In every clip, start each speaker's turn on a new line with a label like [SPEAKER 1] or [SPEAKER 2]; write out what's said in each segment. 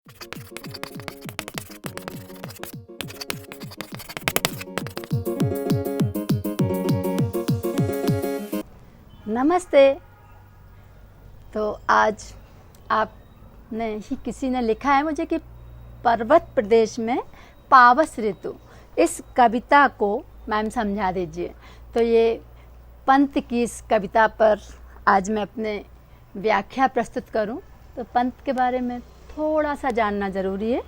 [SPEAKER 1] नमस्ते। तो आज आपने ही किसी ने लिखा है मुझे कि पर्वत प्रदेश में पावस ऋतु, इस कविता को मैम समझा दीजिए। तो ये पंत की इस कविता पर आज मैं अपने व्याख्या प्रस्तुत करूं। तो पंत के बारे में थोड़ा सा जानना ज़रूरी है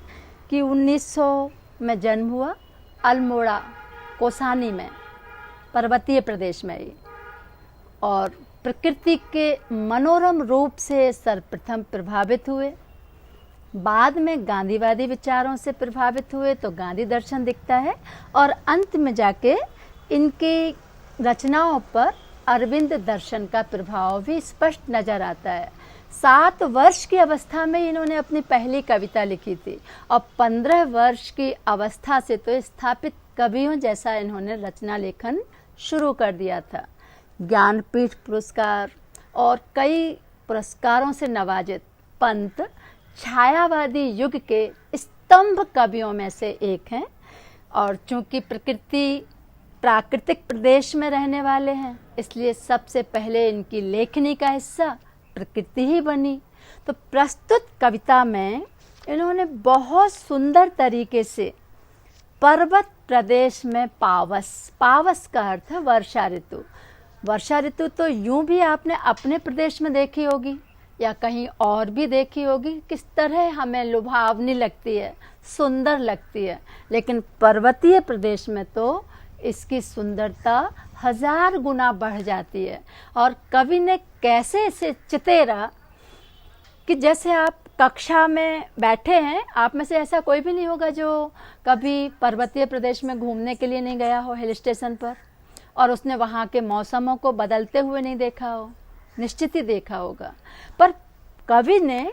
[SPEAKER 1] कि 1900 में जन्म हुआ, अल्मोड़ा कौसानी में, पर्वतीय प्रदेश में ही, और प्रकृति के मनोरम रूप से सर्वप्रथम प्रभावित हुए। बाद में गांधीवादी विचारों से प्रभावित हुए तो गांधी दर्शन दिखता है, और अंत में जाके इनकी रचनाओं पर अरविंद दर्शन का प्रभाव भी स्पष्ट नज़र आता है। 7 वर्ष की अवस्था में इन्होंने अपनी पहली कविता लिखी थी, और 15 वर्ष की अवस्था से तो स्थापित कवियों जैसा इन्होंने रचना लेखन शुरू कर दिया था। ज्ञानपीठ पुरस्कार और कई पुरस्कारों से नवाजित पंत छायावादी युग के स्तंभ कवियों में से एक हैं। और चूंकि प्राकृतिक प्रदेश में रहने वाले हैं, इसलिए सबसे पहले इनकी लेखनी का हिस्सा प्रकृति ही बनी। तो प्रस्तुत कविता में इन्होंने बहुत सुंदर तरीके से पर्वत प्रदेश में पावस का अर्थ है वर्षा ऋतु। वर्षा ऋतु तो यूं भी आपने अपने प्रदेश में देखी होगी या कहीं और भी देखी होगी, किस तरह हमें लुभावनी लगती है, सुंदर लगती है। लेकिन पर्वतीय प्रदेश में तो इसकी सुंदरता 1000 गुना बढ़ जाती है। और कवि ने कैसे इसे चितेरा कि जैसे आप कक्षा में बैठे हैं, आप में से ऐसा कोई भी नहीं होगा जो कभी पर्वतीय प्रदेश में घूमने के लिए नहीं गया हो, हिल स्टेशन पर, और उसने वहाँ के मौसमों को बदलते हुए नहीं देखा हो। निश्चित ही देखा होगा। पर कवि ने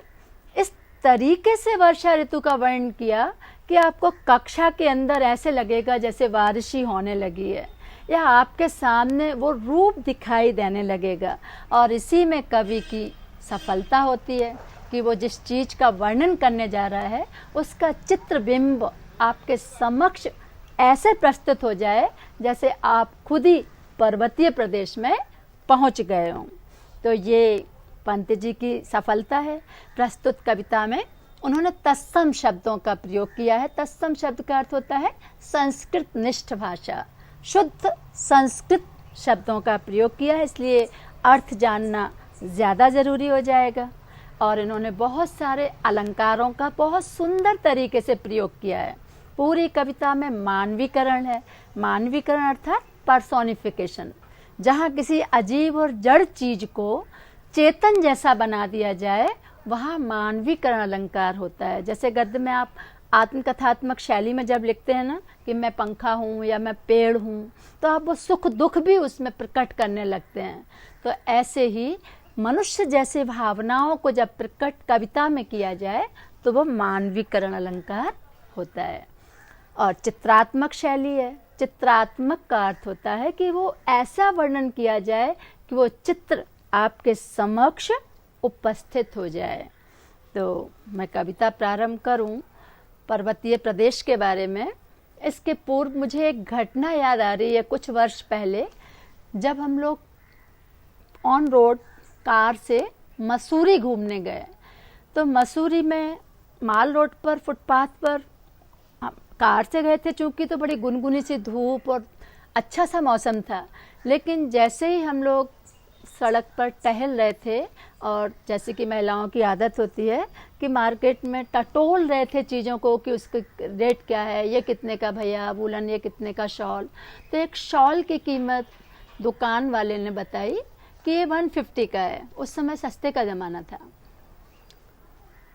[SPEAKER 1] इस तरीके से वर्षा ऋतु का वर्णन किया कि आपको कक्षा के अंदर ऐसे लगेगा जैसे बारिश ही होने लगी है, या आपके सामने वो रूप दिखाई देने लगेगा। और इसी में कवि की सफलता होती है कि वो जिस चीज़ का वर्णन करने जा रहा है उसका चित्रबिंब आपके समक्ष ऐसे प्रस्तुत हो जाए जैसे आप खुद ही पर्वतीय प्रदेश में पहुंच गए हों। तो ये पंत जी की सफलता है। प्रस्तुत कविता में उन्होंने तत्सम शब्दों का प्रयोग किया है। तत्सम शब्द का अर्थ होता है संस्कृत निष्ठ भाषा, शुद्ध संस्कृत शब्दों का प्रयोग किया है, इसलिए अर्थ जानना ज़्यादा ज़रूरी हो जाएगा। और इन्होंने बहुत सारे अलंकारों का बहुत सुंदर तरीके से प्रयोग किया है। पूरी कविता में मानवीकरण है। मानवीकरण अर्थात पर्सोनिफिकेशन, जहाँ किसी अजीब और जड़ चीज़ को चेतन जैसा बना दिया जाए, वहाँ मानवीकरण अलंकार होता है। जैसे गद्य में आप आत्मकथात्मक शैली में जब लिखते हैं ना कि मैं पंखा हूँ या मैं पेड़ हूँ, तो आप वो सुख दुख भी उसमें प्रकट करने लगते हैं। तो ऐसे ही मनुष्य जैसे भावनाओं को जब प्रकट कविता में किया जाए तो वो मानवीकरण अलंकार होता है। और चित्रात्मक शैली है। चित्रात्मक का अर्थ होता है कि वो ऐसा वर्णन किया जाए कि वो चित्र आपके समक्ष उपस्थित हो जाए। तो मैं कविता प्रारंभ करूं पर्वतीय प्रदेश के बारे में। इसके पूर्व मुझे एक घटना याद आ रही है। कुछ वर्ष पहले जब हम लोग ऑन रोड कार से मसूरी घूमने गए, तो मसूरी में माल रोड पर फुटपाथ पर कार से गए थे, चूँकि तो बड़ी गुनगुनी सी धूप और अच्छा सा मौसम था। लेकिन जैसे ही हम लोग सड़क पर टहल रहे थे, और जैसे कि महिलाओं की आदत होती है कि मार्केट में टटोल रहे थे चीज़ों को कि उसका रेट क्या है, ये कितने का भैया वूलन, ये कितने का शॉल। तो एक शॉल की कीमत दुकान वाले ने बताई कि ये 150 का है। उस समय सस्ते का ज़माना था।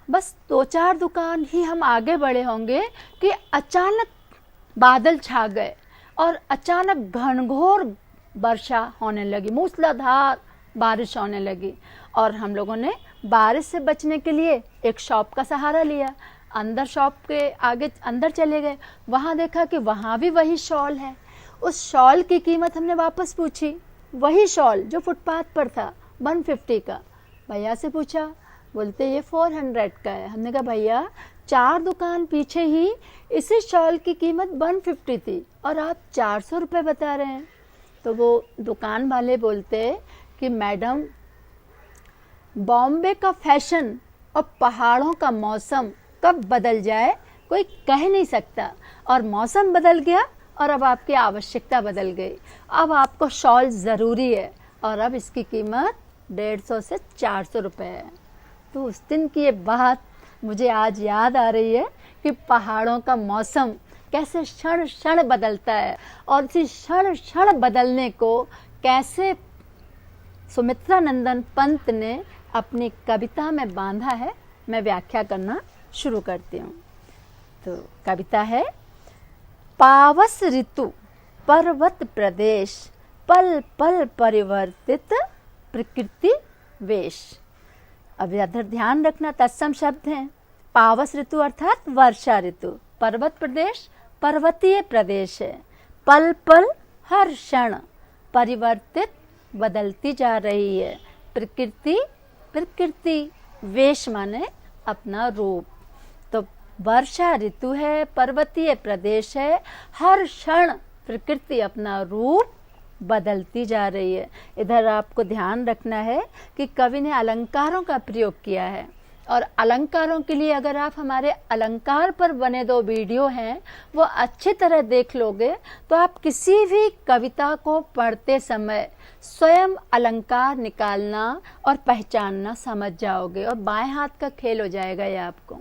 [SPEAKER 1] बस 2-4 दुकान ही हम आगे बढ़े होंगे कि अचानक बादल छा गए और अचानक घनघोर वर्षा होने लगी, मूसलाधार बारिश होने लगी। और हम लोगों ने बारिश से बचने के लिए एक शॉप का सहारा लिया। अंदर शॉप के आगे अंदर चले गए, वहाँ देखा कि वहाँ भी वही शॉल है। उस शॉल की कीमत हमने वापस पूछी, वही शॉल जो फुटपाथ पर था 150 का। भैया से पूछा बोलते ये 400 का है। हमने कहा भैया 4 दुकान पीछे ही इसी शॉल की कीमत 150 थी और आप 400 रुपये बता रहे हैं। तो वो दुकान वाले बोलते कि मैडम, बॉम्बे का फैशन और पहाड़ों का मौसम कब बदल जाए कोई कह नहीं सकता, और मौसम बदल गया और अब आपकी आवश्यकता बदल गई। अब आपको शॉल ज़रूरी है और अब इसकी कीमत 150 से 400 रुपये है। तो उस दिन की ये बात मुझे आज याद आ रही है कि पहाड़ों का मौसम कैसे क्षण क्षण बदलता है, और इसी क्षण क्षण बदलने को कैसे सुमित्रा नंदन पंत ने अपनी कविता में बांधा है, मैं व्याख्या करना शुरू करती हूँ। तो कविता है, पावस ऋतु पर्वत प्रदेश, पल पल परिवर्तित प्रकृति वेश। अब इधर ध्यान रखना, तत्सम शब्द हैं। पावस ऋतु अर्थात वर्षा ऋतु, पर्वत प्रदेश पर्वतीय प्रदेश है, पल पल हर क्षण परिवर्तित बदलती जा रही है, प्रकृति वेश माने अपना रूप। तो वर्षा ऋतु है, पर्वतीय प्रदेश है, हर क्षण प्रकृति अपना रूप बदलती जा रही है। इधर आपको ध्यान रखना है कि कवि ने अलंकारों का प्रयोग किया है, और अलंकारों के लिए अगर आप हमारे अलंकार पर बने 2 वीडियो हैं वो अच्छी तरह देख लोगे तो आप किसी भी कविता को पढ़ते समय स्वयं अलंकार निकालना और पहचानना समझ जाओगे, और बाएं हाथ का खेल हो जाएगा ये आपको।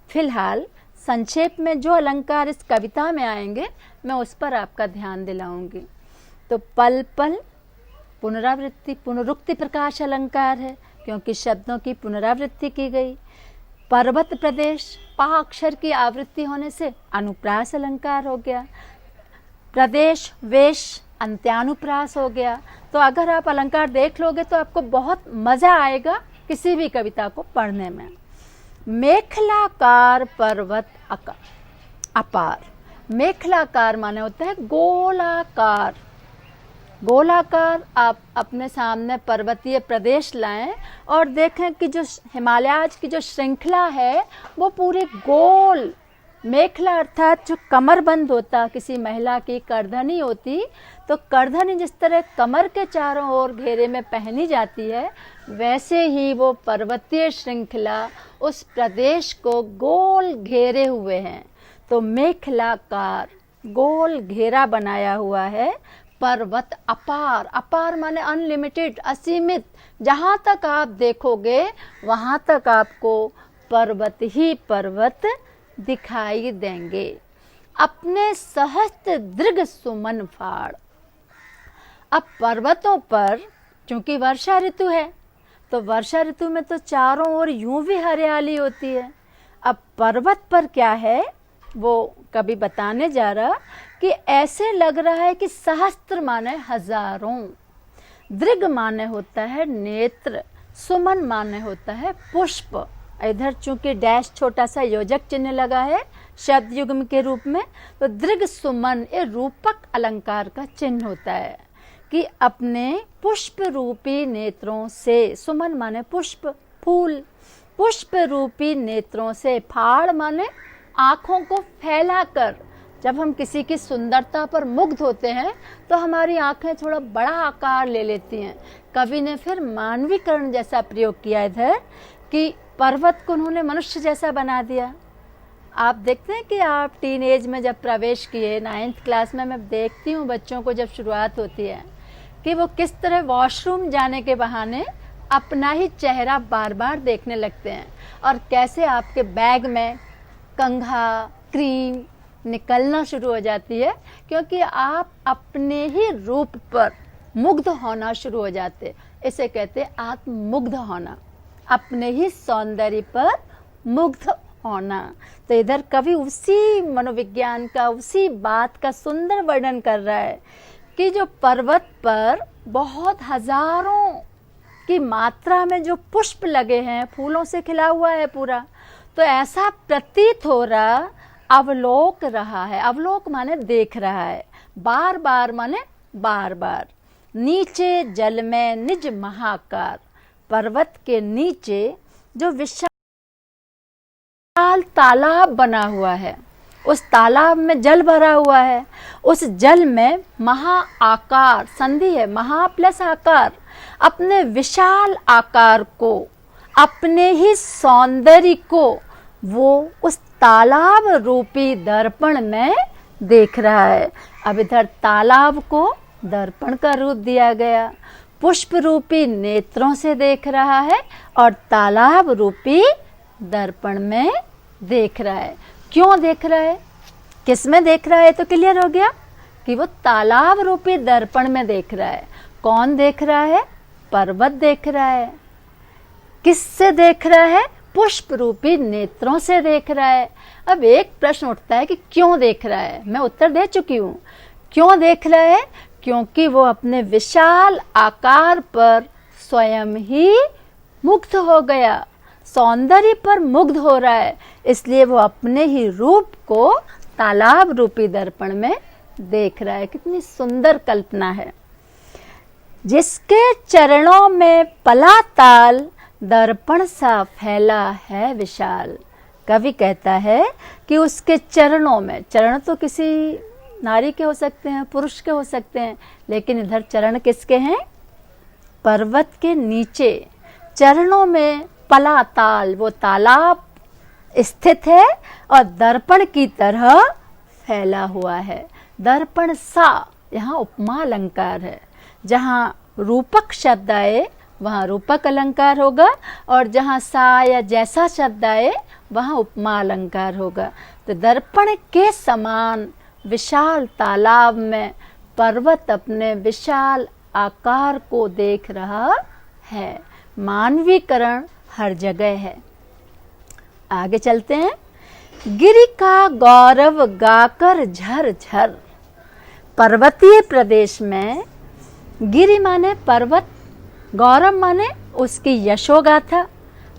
[SPEAKER 1] फिलहाल संक्षेप में जो अलंकार इस कविता में आएंगे मैं उस पर आपका ध्यान दिलाऊंगी। तो पल पल पुनरुक्ति प्रकाश अलंकार है, क्योंकि शब्दों की पुनरावृत्ति की गई। पर्वत प्रदेश पा अक्षर की आवृत्ति होने से अनुप्रास अलंकार हो गया। प्रदेश वेश अंत्यानुप्रास हो गया। तो अगर आप अलंकार देख लोगे तो आपको बहुत मजा आएगा किसी भी कविता को पढ़ने में। मेखलाकार पर्वत अपार, मेखलाकार माने होता है गोलाकार। गोलाकार आप अपने सामने पर्वतीय प्रदेश लाएं और देखें कि जो हिमालयाज की जो श्रृंखला है वो पूरे गोल, मेखला अर्थात जो कमरबंद होता, किसी महिला की करधनी होती, तो करधनी जिस तरह कमर के चारों ओर घेरे में पहनी जाती है, वैसे ही वो पर्वतीय श्रृंखला उस प्रदेश को गोल घेरे हुए हैं। तो मेखलाकार गोल घेरा बनाया हुआ है। पर्वत अपार, अपार माने अनलिमिटेड, असीमित, जहाँ तक आप देखोगे वहाँ तक आपको पर्वत ही पर्वत दिखाई देंगे। अपने सहस्त्र दृग सुमन फाड़। अब पर्वतों पर चूंकि वर्षा ऋतु है तो वर्षा ऋतु में तो चारों ओर यूं भी हरियाली होती है। अब पर्वत पर क्या है वो कभी बताने जा रहा कि ऐसे लग रहा है कि सहस्त्र माने हजारों, दृग माने होता है नेत्र, सुमन माने होता है पुष्प। इधर चूंकि डैश छोटा सा योजक चिन्ह लगा है शब्द युग्म के रूप में, तो दृग सुमन ये रूपक अलंकार का चिन्ह होता है कि अपने पुष्प रूपी नेत्रों से, सुमन माने पुष्प फूल, पुष्प रूपी नेत्रों से, फाड़ माने आँखों को फैलाकर। जब हम किसी की सुंदरता पर मुग्ध होते हैं तो हमारी आंखें थोड़ा बड़ा आकार ले लेती हैं। कवि ने फिर मानवीकरण जैसा प्रयोग किया इधर कि पर्वत को उन्होंने मनुष्य जैसा बना दिया। आप देखते हैं कि आप टीन एज में जब प्रवेश किए 9th क्लास में, मैं देखती हूँ बच्चों को जब शुरुआत होती है कि वो किस तरह वॉशरूम जाने के बहाने अपना ही चेहरा बार बार देखने लगते हैं, और कैसे आपके बैग में कंघा, क्रीम निकलना शुरू हो जाती है, क्योंकि आप अपने ही रूप पर मुग्ध होना शुरू हो जाते। इसे कहते हैं आत्ममुग्ध होना, अपने ही सौंदर्य पर मुग्ध होना। तो इधर कवि उसी मनोविज्ञान का, उसी बात का सुंदर वर्णन कर रहा है कि जो पर्वत पर बहुत हजारों की मात्रा में जो पुष्प लगे हैं, फूलों से खिला हुआ है पूरा, तो ऐसा प्रतीत हो रहा, अवलोक रहा है, अवलोक माने देख रहा है, बार बार माने बार बार। नीचे जल में निज महाकार, पर्वत के नीचे जो विशाल तालाब बना हुआ है, उस तालाब में जल भरा हुआ है, उस जल में महा आकार, संधि है, महा प्लस आकार, अपने विशाल आकार को, अपने ही सौंदर्य को वो उस तालाब रूपी दर्पण में देख रहा है। अब इधर तालाब को दर्पण का रूप दिया गया, पुष्प रूपी नेत्रों से देख रहा है और तालाब रूपी दर्पण में देख रहा है। क्यों देख रहा है, किस में देख रहा है, तो क्लियर हो गया कि वो तालाब रूपी दर्पण में देख रहा है। कौन देख रहा है, पर्वत देख रहा है। किससे देख रहा है, पुष्प रूपी नेत्रों से देख रहा है। अब एक प्रश्न उठता है कि क्यों देख रहा है, मैं उत्तर दे चुकी हूँ। क्यों देख रहा है, क्योंकि वो अपने विशाल आकार पर स्वयं ही मुग्ध हो गया, सौंदर्य पर मुग्ध हो रहा है, इसलिए वो अपने ही रूप को तालाब रूपी दर्पण में देख रहा है। कितनी सुंदर कल्पना है। जिसके चरणों में पला ताल, दर्पण सा फैला है विशाल। कवि कहता है कि उसके चरणों में, चरण तो किसी नारी के हो सकते हैं, पुरुष के हो सकते हैं, लेकिन इधर चरण किसके हैं, पर्वत के नीचे चरणों में पला ताल, वो तालाब स्थित है और दर्पण की तरह फैला हुआ है। दर्पण सा यहाँ उपमा अलंकार है, जहाँ रूपक शब्द आए वहाँ रूपक अलंकार होगा और जहाँ सा या जैसा शब्द आए वहाँ उपमा अलंकार होगा। तो दर्पण के समान विशाल तालाब में पर्वत अपने विशाल आकार को देख रहा है। मानवीकरण हर जगह है। आगे चलते हैं। गिरि का गौरव गाकर झर झर। पर्वतीय प्रदेश में गिरि माने पर्वत, गौरव माने उसकी यशोगाथा,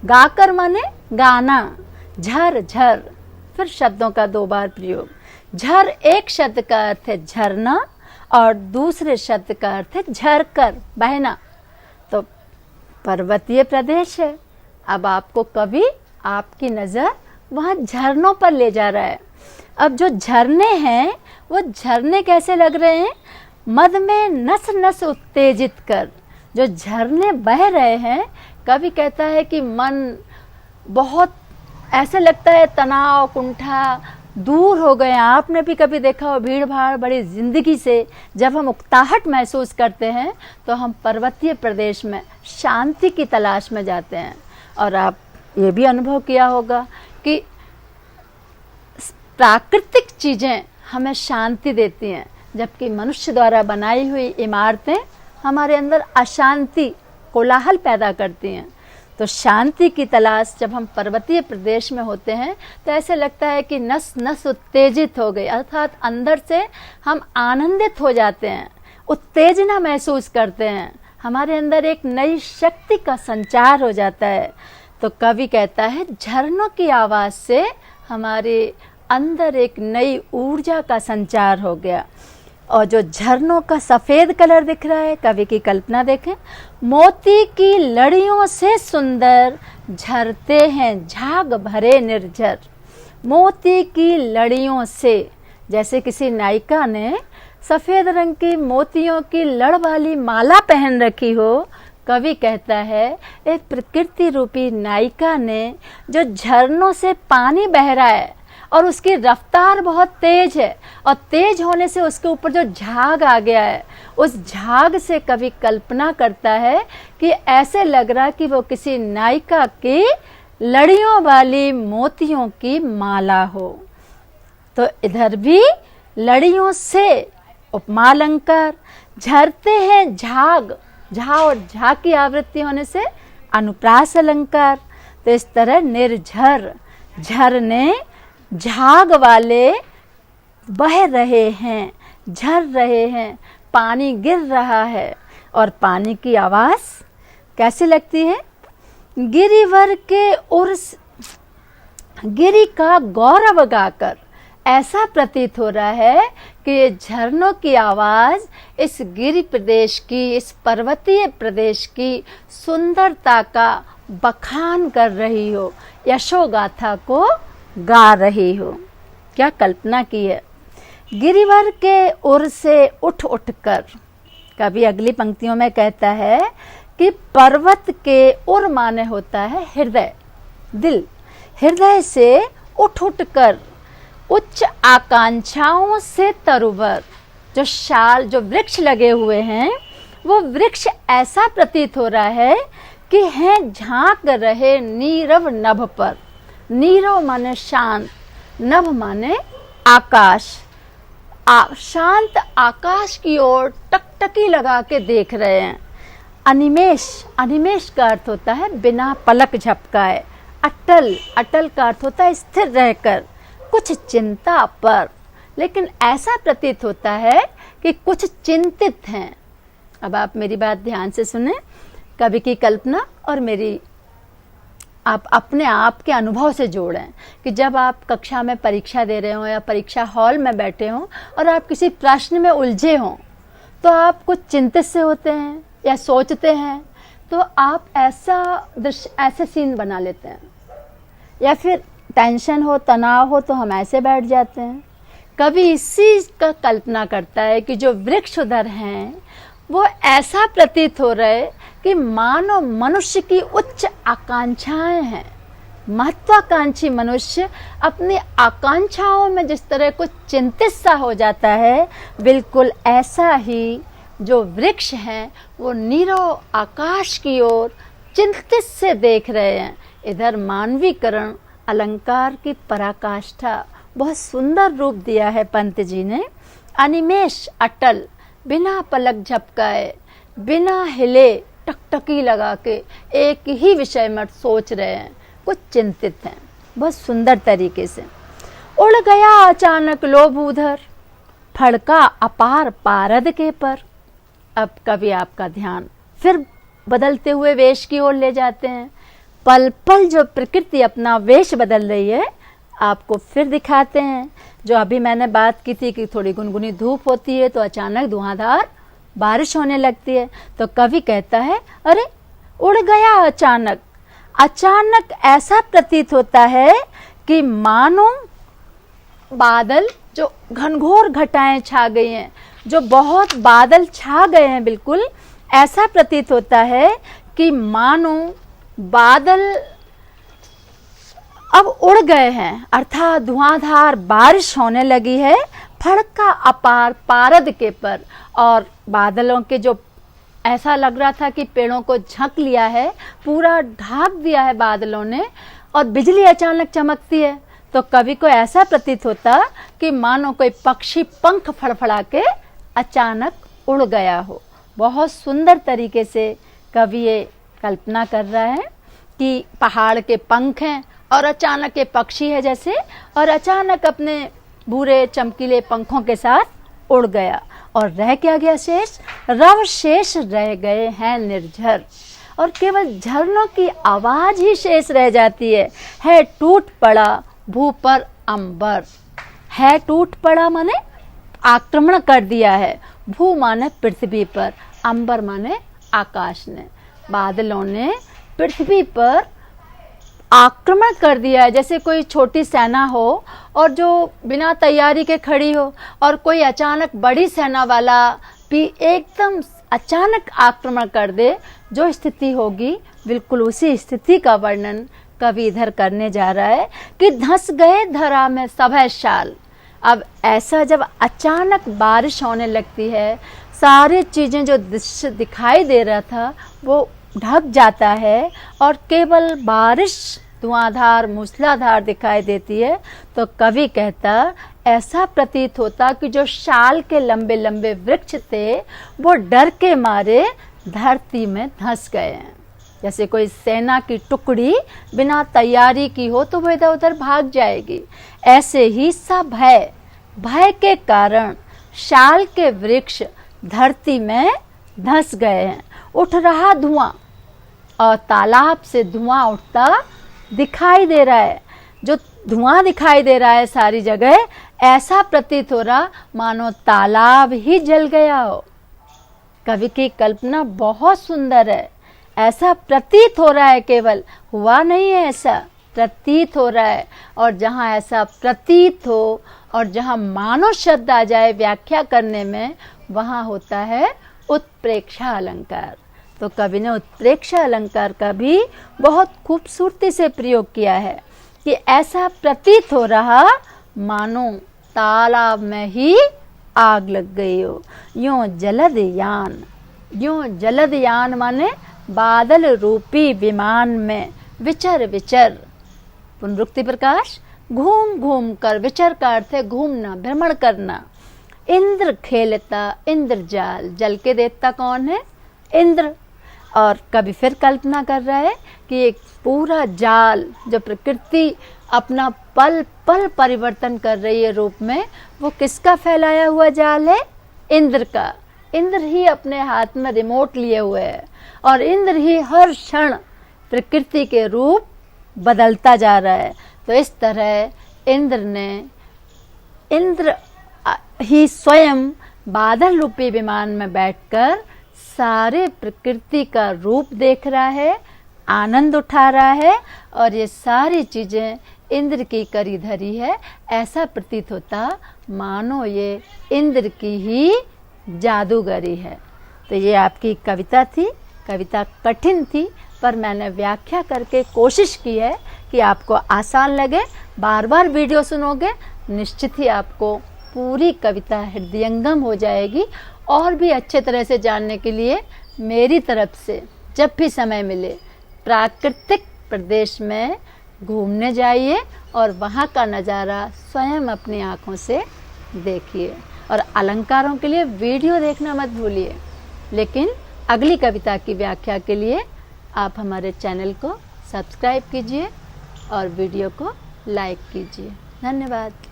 [SPEAKER 1] गाकर माने गाना, झर झर फिर शब्दों का दो बार प्रयोग। झर एक शब्द का अर्थ है झरना और दूसरे शब्द का अर्थ है झरकर, बहना। तो पर्वतीय प्रदेश है। अब आपको कवि आपकी नज़र वहाँ झरनों पर ले जा रहा है। अब जो झरने हैं वो झरने कैसे लग रहे हैं, मद में नस नस उत्तेजित कर जो झरने बह रहे हैं। कवि कहता है कि मन बहुत ऐसे लगता है तनाव कुंठा दूर हो गए। आपने भी कभी देखा हो भीड़ भाड़ बड़ी ज़िंदगी से जब हम उकताहट महसूस करते हैं तो हम पर्वतीय प्रदेश में शांति की तलाश में जाते हैं। और आप ये भी अनुभव किया होगा कि प्राकृतिक चीज़ें हमें शांति देती हैं, जबकि मनुष्य द्वारा बनाई हुई इमारतें हमारे अंदर अशांति कोलाहल पैदा करती हैं। तो शांति की तलाश जब हम पर्वतीय प्रदेश में होते हैं तो ऐसे लगता है कि नस नस उत्तेजित हो गई, अर्थात अंदर से हम आनंदित हो जाते हैं, उत्तेजना महसूस करते हैं, हमारे अंदर एक नई शक्ति का संचार हो जाता है। तो कवि कहता है झरनों की आवाज़ से हमारे अंदर एक नई ऊर्जा का संचार हो गया। और जो झरनों का सफ़ेद कलर दिख रहा है, कवि की कल्पना देखें। मोती की लड़ियों से सुंदर झरते हैं झाग भरे निर्झर। मोती की लड़ियों से, जैसे किसी नायिका ने सफ़ेद रंग की मोतियों की लड़ वाली माला पहन रखी हो। कवि कहता है एक प्रकृति रूपी नायिका ने जो झरनों से पानी बह रहा है और उसकी रफ्तार बहुत तेज है और तेज होने से उसके ऊपर जो झाग आ गया है, उस झाग से कवि कल्पना करता है कि ऐसे लग रहा कि वो किसी नायिका की लड़ियों वाली मोतियों की माला हो। तो इधर भी लड़ियों से उपमा अलंकार, झरते हैं झाग, झा और झा की आवृत्ति होने से अनुप्रास अलंकार। तो इस तरह निर्झर, झरने झाग वाले बह रहे हैं, झर रहे हैं, पानी गिर रहा है और पानी की आवाज़ कैसी लगती है। गिरिवर के उर्स, गिरि का गौरव गाकर ऐसा प्रतीत हो रहा है कि ये झरनों की आवाज़ इस गिरि प्रदेश की, इस पर्वतीय प्रदेश की सुंदरता का बखान कर रही हो, यशोगाथा को गा रही हो। क्या कल्पना की है। गिरिवर के उर से उठ उठ कर, कभी अगली पंक्तियों में कहता है कि पर्वत के उर माने होता है हृदय, दिल। हृदय से उठ उठ कर उच्च आकांक्षाओं से तरुवर, जो शाल, जो वृक्ष लगे हुए हैं, वो वृक्ष ऐसा प्रतीत हो रहा है कि हैं झांक रहे नीरव नभ पर। नीरव माने शांत, नभ माने आकाश। शांत आकाश की ओर टकटकी लगा के देख रहे हैं। अनिमेष, अनिमेष का अर्थ होता है बिना पलक झपकाए। अटल, अटल का अर्थ होता है स्थिर रहकर, कुछ चिंता पर। लेकिन ऐसा प्रतीत होता है कि कुछ चिंतित हैं। अब आप मेरी बात ध्यान से सुने, कवि की कल्पना और मेरी आप अपने आप के अनुभव से जोड़ें कि जब आप कक्षा में परीक्षा दे रहे हो या परीक्षा हॉल में बैठे हो और आप किसी प्रश्न में उलझे हो, तो आप कुछ चिंतित से होते हैं या सोचते हैं, तो आप ऐसे सीन बना लेते हैं, या फिर टेंशन हो, तनाव हो, तो हम ऐसे बैठ जाते हैं। कवि इसी का कल्पना करता है कि जो वृक्ष उधर हैं वो ऐसा प्रतीत हो रहा है कि मानो मनुष्य की उच्च आकांक्षाएं हैं। महत्वाकांक्षी मनुष्य अपनी आकांक्षाओं में जिस तरह कुछ चिंतित सा हो जाता है, बिल्कुल ऐसा ही जो वृक्ष हैं वो नीरव आकाश की ओर चिंतित से देख रहे हैं। इधर मानवीकरण, अलंकार की पराकाष्ठा, बहुत सुंदर रूप दिया है पंत जी ने। अनिमेष, अटल, बिना पलक झपकाए, बिना हिले, टकटकी लगा के एक ही विषय में सोच रहे हैं, कुछ चिंतित हैं, बहुत सुंदर तरीके से। उड़ गया अचानक लोभ उधर, फड़का अपार पारद के पर। अब कभी आपका ध्यान फिर बदलते हुए वेश की ओर ले जाते हैं। पल पल जो प्रकृति अपना वेश बदल रही है, आपको फिर दिखाते हैं। जो अभी मैंने बात की थी कि थोड़ी गुनगुनी धूप होती है तो अचानक धुआंधार बारिश होने लगती है, तो कवि कहता है अरे उड़ गया अचानक। अचानक ऐसा प्रतीत होता है कि मानो बादल, जो घनघोर घटाएं छा गई हैं, जो बहुत बादल छा गए हैं, बिल्कुल ऐसा प्रतीत होता है कि मानो बादल अब उड़ गए हैं, अर्थात धुआंधार बारिश होने लगी है। फड़का अपार पारद के पर, और बादलों के जो ऐसा लग रहा था कि पेड़ों को झंक लिया है, पूरा ढाक दिया है बादलों ने, और बिजली अचानक चमकती है, तो कवि को ऐसा प्रतीत होता कि मानो कोई पक्षी पंख फड़फड़ा के अचानक उड़ गया हो। बहुत सुंदर तरीके से कवि ये कल्पना कर रहा है कि पहाड़ के पंख हैं और अचानक ये पक्षी है जैसे, और अचानक अपने भूरे चमकीले पंखों के साथ उड़ गया। और रह क्या गया शेष? रव शेष रह गए हैं निर्झर, और केवल झरनों की आवाज ही शेष रह जाती है टूट पड़ा भू पर अंबर। है टूट पड़ा माने आक्रमण कर दिया है, भू माने पृथ्वी पर, अंबर माने आकाश ने। बादलों ने पृथ्वी पर आक्रमण कर दिया है, जैसे कोई छोटी सेना हो और जो बिना तैयारी के खड़ी हो, और कोई अचानक बड़ी सेना वाला भी एकदम अचानक आक्रमण कर दे, जो स्थिति होगी बिल्कुल उसी स्थिति का वर्णन कवि इधर करने जा रहा है कि धंस गए धरा में सभय शाल। अब ऐसा जब अचानक बारिश होने लगती है, सारी चीज़ें जो दृश्य दिखाई दे रहा था वो ढक जाता है, और केवल बारिश धुआंधार मूसलाधार दिखाई देती है, तो कवि कहता ऐसा प्रतीत होता कि जो शाल के लंबे लंबे वृक्ष थे वो डर के मारे धरती में धंस गए हैं। जैसे कोई सेना की टुकड़ी बिना तैयारी की हो तो वो इधर उधर भाग जाएगी, ऐसे ही सब भय के कारण शाल के वृक्ष धरती में धंस गए हैं। उठ रहा धुआं, और तालाब से धुआं उठता दिखाई दे रहा है। जो धुआं दिखाई दे रहा है सारी जगह, ऐसा प्रतीत हो रहा मानो तालाब ही जल गया हो। कवि की कल्पना बहुत सुंदर है। ऐसा प्रतीत हो रहा है, केवल हुआ नहीं है, ऐसा प्रतीत हो रहा है। और जहाँ ऐसा प्रतीत हो और जहाँ मानो शब्द आ जाए व्याख्या करने में, वहाँ होता है उत्प्रेक्षा अलंकार। तो कवि ने उत्प्रेक्षा अलंकार का भी बहुत खूबसूरती से प्रयोग किया है कि ऐसा प्रतीत हो रहा मानो तालाब में ही आग लग गई हो। यूं जलदयान, यूं जलदयान माने बादल रूपी विमान में विचर विचर, पुनरुक्ति प्रकाश, घूम घूम कर, विचर का अर्थ है घूमना, भ्रमण करना। इंद्र खेलता इंद्रजाल, जल के देवता कौन है? इंद्र। और कभी फिर कल्पना कर रहा है कि एक पूरा जाल जो प्रकृति अपना पल पल परिवर्तन कर रही है रूप में, वो किसका फैलाया हुआ जाल है? इंद्र का। इंद्र ही अपने हाथ में रिमोट लिए हुए है और इंद्र ही हर क्षण प्रकृति के रूप बदलता जा रहा है। तो इस तरह इंद्र ही स्वयं बादल रूपी विमान में बैठकर सारे प्रकृति का रूप देख रहा है, आनंद उठा रहा है, और ये सारी चीजें इंद्र की करी धरी है। ऐसा प्रतीत होता मानो ये इंद्र की ही जादूगरी है। तो ये आपकी कविता थी। कविता कठिन थी, पर मैंने व्याख्या करके कोशिश की है कि आपको आसान लगे। बार बार वीडियो सुनोगे, निश्चित ही आपको पूरी कविता हृदयंगम हो जाएगी। और भी अच्छे तरह से जानने के लिए मेरी तरफ से जब भी समय मिले प्राकृतिक प्रदेश में घूमने जाइए और वहाँ का नज़ारा स्वयं अपनी आँखों से देखिए। और अलंकारों के लिए वीडियो देखना मत भूलिए। लेकिन अगली कविता की व्याख्या के लिए आप हमारे चैनल को सब्सक्राइब कीजिए और वीडियो को लाइक कीजिए। धन्यवाद।